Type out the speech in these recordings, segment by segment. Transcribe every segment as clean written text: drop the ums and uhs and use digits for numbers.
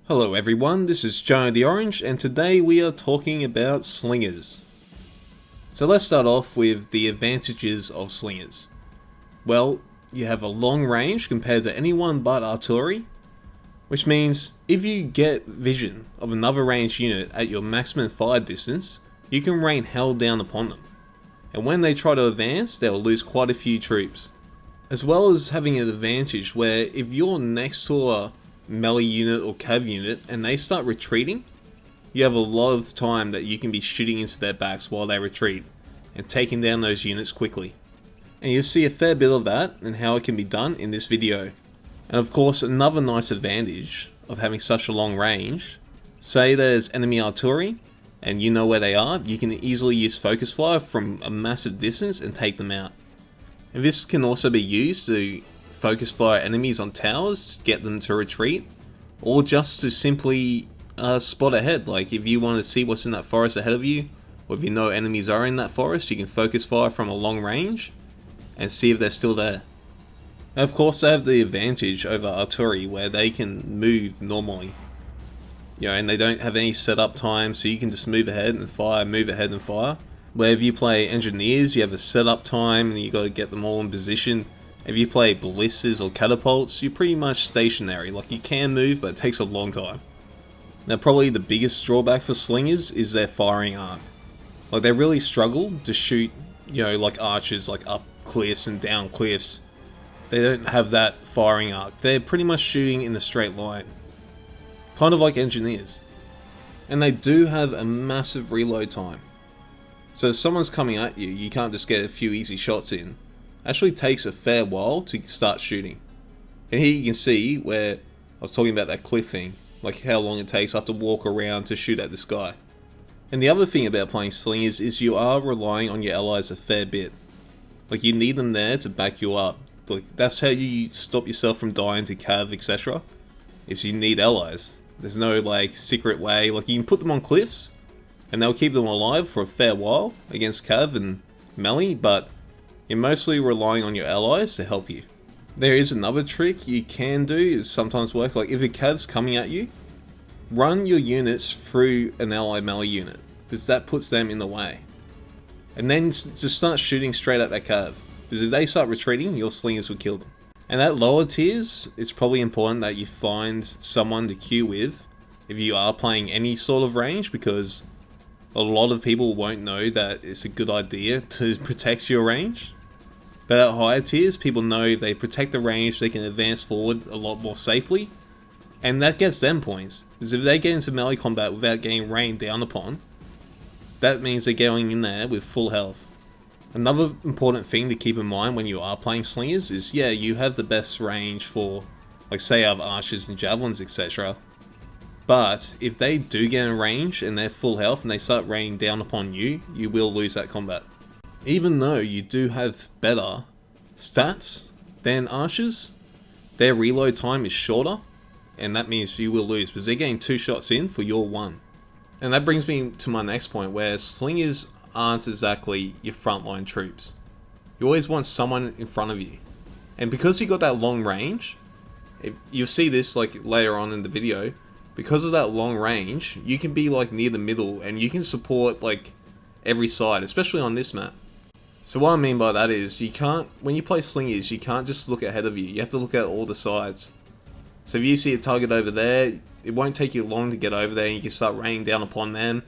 Hello everyone, this is Joe the Orange, and today we are talking about slingers. So let's start off with the advantages of slingers. Well, you have a long range compared to anyone but artillery, which means if you get vision of another ranged unit at your maximum fire distance, you can rain hell down upon them. And when they try to advance, they'll lose quite a few troops. As well as having an advantage where if you're next to a melee unit or cav unit and they start retreating, you have a lot of time that you can be shooting into their backs while they retreat and taking down those units quickly. And you'll see a fair bit of that and how it can be done in this video. And of course, another nice advantage of having such a long range, say there's enemy artillery and you know where they are, you can easily use focus fire from a massive distance and take them out. And this can also be used to focus fire enemies on towers, get them to retreat, or just to simply spot ahead. Like if you want to see what's in that forest ahead of you, or if you know enemies are in that forest, you can focus fire from a long range and see if they're still there. And of course they have the advantage over artillery where they can move normally. And they don't have any setup time, so you can just move ahead and fire, move ahead and fire. Where if you play engineers, you have a setup time and you got to get them all in position. If you play ballistas or catapults, you're pretty much stationary. Like you can move, but it takes a long time. Now probably the biggest drawback for slingers is their firing arc. Like they really struggle to shoot, like archers, like up cliffs and down cliffs. They don't have that firing arc. They're pretty much shooting in a straight line. Kind of like engineers. And they do have a massive reload time. So if someone's coming at you, you can't just get a few easy shots in. It actually takes a fair while to start shooting. And here you can see where I was talking about that cliff thing, like how long it takes. I have to walk around to shoot at this guy. And the other thing about playing slingers is you are relying on your allies a fair bit. Like you need them there to back you up. Like that's how you stop yourself from dying to cav, etc. If you need allies. There's no like secret way. Like you can put them on cliffs and they'll keep them alive for a fair while against cav and melee, but you're mostly relying on your allies to help you. There is another trick you can do, it sometimes works, like if a cav's coming at you, run your units through an ally melee unit, because that puts them in the way. And then just start shooting straight at that cav, because if they start retreating, your slingers will kill them. And at lower tiers, it's probably important that you find someone to queue with if you are playing any sort of range, because a lot of people won't know that it's a good idea to protect your range. But at higher tiers, people know if they protect the range, they can advance forward a lot more safely. And that gets them points. Because if they get into melee combat without getting rained down upon, that means they're going in there with full health. Another important thing to keep in mind when you are playing slingers is, you have the best range for, like say you have archers and javelins, etc. But if they do get in range and they're full health and they start raining down upon you, you will lose that combat. Even though you do have better stats than archers, their reload time is shorter, and that means you will lose because they're getting 2 shots in for your 1. And that brings me to my next point, where slingers aren't exactly your frontline troops. You always want someone in front of you. And because you got that long range, you'll see this like later on in the video, because of that long range, you can be like near the middle and you can support like every side, especially on this map. So what I mean by that is when you play slingers, you can't just look ahead of you. You have to look at all the sides. So if you see a target over there, it won't take you long to get over there and you can start raining down upon them.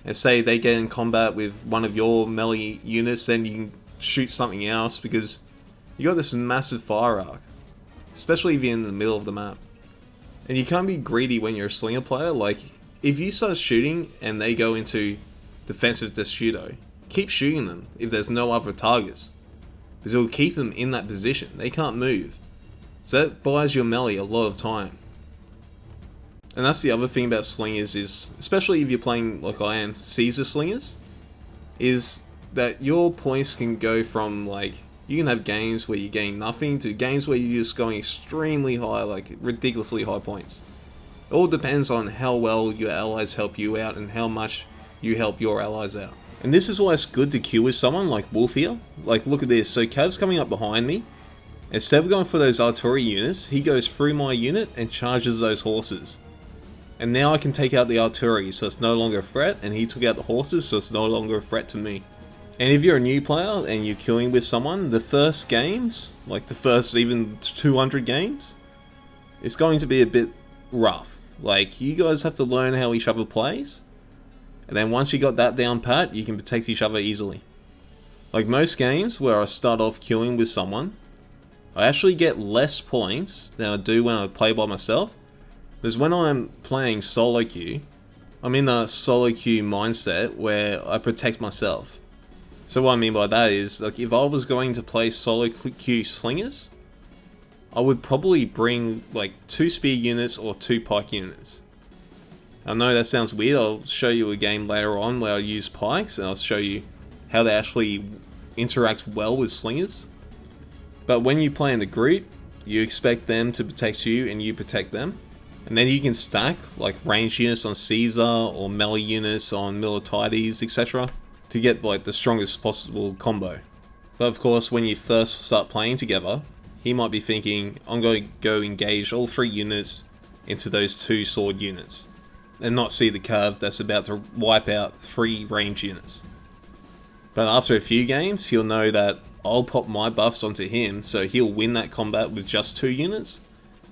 And say they get in combat with one of your melee units, then you can shoot something else because you got this massive fire arc. Especially if you're in the middle of the map. And you can't be greedy when you're a slinger player. Like, if you start shooting and they go into defensive descudo, keep shooting them if there's no other targets. Because it will keep them in that position. They can't move. So that buys your melee a lot of time. And that's the other thing about slingers is, especially if you're playing like I am, Caesar slingers, is that your points can go from like, you can have games where you're getting nothing to games where you're just going extremely high, like ridiculously high points. It all depends on how well your allies help you out and how much you help your allies out. And this is why it's good to queue with someone like Wolf here. Like look at this, so Cav's coming up behind me. Instead of going for those artillery units, he goes through my unit and charges those horses. And now I can take out the artillery, so it's no longer a threat, and he took out the horses, so it's no longer a threat to me. And if you're a new player and you're queuing with someone, the first games, like the first even 200 games, it's going to be a bit rough. Like, you guys have to learn how each other plays, and then once you got that down pat, you can protect each other easily. Like most games where I start off queuing with someone, I actually get less points than I do when I play by myself. Because when I'm playing solo queue, I'm in a solo queue mindset where I protect myself. So what I mean by that is, like, if I was going to play solo queue slingers, I would probably bring like 2 spear units or 2 pike units. I know that sounds weird. I'll show you a game later on where I use pikes, and I'll show you how they actually interact well with slingers. But when you play in a group, you expect them to protect you and you protect them. And then you can stack like ranged units on Caesar or melee units on Militiades, etc. to get like the strongest possible combo. But of course, when you first start playing together, he might be thinking, I'm going to go engage all 3 units into those 2 sword units, and not see the curve that's about to wipe out 3 range units. But after a few games, he'll know that I'll pop my buffs onto him, so he'll win that combat with just 2 units.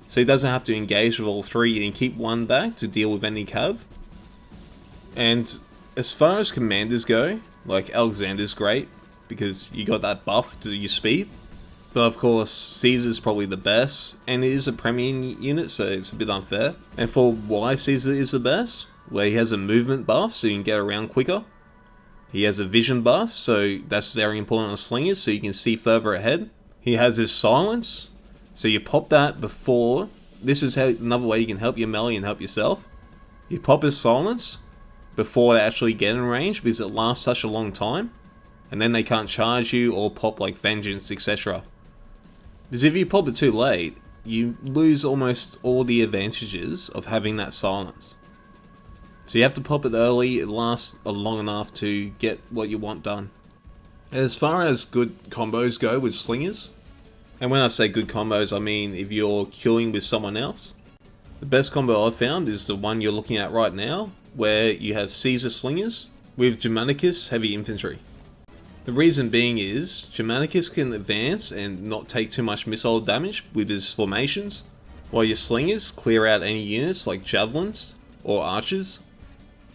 So he doesn't have to engage with all 3 and keep 1 back to deal with any cav. And as far as commanders go, like Alexander's great, because you got that buff to your speed. But of course, Caesar's probably the best, and it is a premium unit, so it's a bit unfair. And for why Caesar is the best, where he has a movement buff, so you can get around quicker. He has a vision buff, so that's very important on slingers, so you can see further ahead. He has his silence, so you pop that before. This is another way you can help your melee and help yourself. You pop his silence before they actually get in range, because it lasts such a long time, and then they can't charge you or pop like vengeance, etc. Because if you pop it too late, you lose almost all the advantages of having that silence. So you have to pop it early, it lasts long enough to get what you want done. As far as good combos go with slingers, and when I say good combos, I mean if you're queuing with someone else, the best combo I've found is the one you're looking at right now, where you have Caesar slingers with Germanicus heavy infantry. The reason being is, Germanicus can advance and not take too much missile damage with his formations, while your slingers clear out any units like javelins or archers.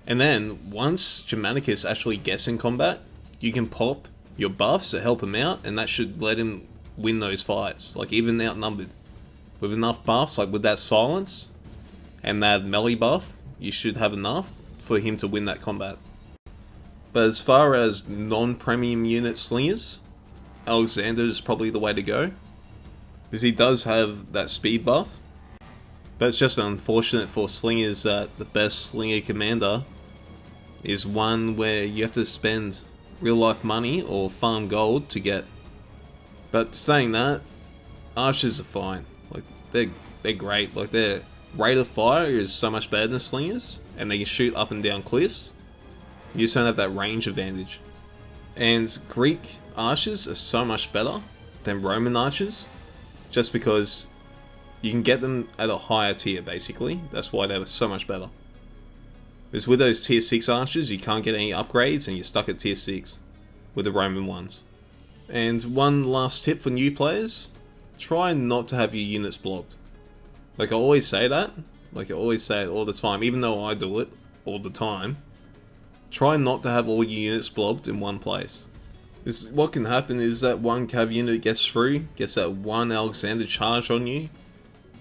And then, once Germanicus actually gets in combat, you can pop your buffs to help him out, and that should let him win those fights, like even outnumbered. With enough buffs, like with that silence and that melee buff, you should have enough for him to win that combat. But as far as non-premium unit slingers, Alexander is probably the way to go, because he does have that speed buff. But it's just unfortunate for slingers that the best slinger commander is one where you have to spend real life money or farm gold to get. But saying that, archers are fine. Like they're great. Like their rate of fire is so much better than slingers, and they can shoot up and down cliffs. You just don't have that range advantage. And Greek archers are so much better than Roman archers, just because you can get them at a higher tier basically. That's why they're so much better. Because with those tier 6 archers, you can't get any upgrades and you're stuck at tier 6 with the Roman ones. And one last tip for new players, try not to have your units blobbed. Like I always say that, like I always say it all the time, even though I do it all the time. Try not to have all your units blobbed in one place. Because what can happen is that one cav unit gets through, gets that one Alexander charge on you,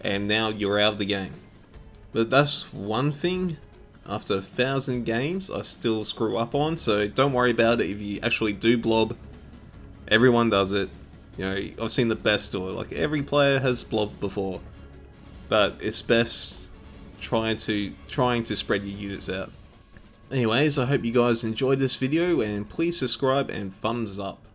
and now you're out of the game. But that's one thing, after 1,000 games, I still screw up on, so don't worry about it if you actually do blob. Everyone does it. You know, I've seen the best do it, like every player has blobbed before. But it's best trying to spread your units out. Anyways, I hope you guys enjoyed this video, and please subscribe and thumbs up.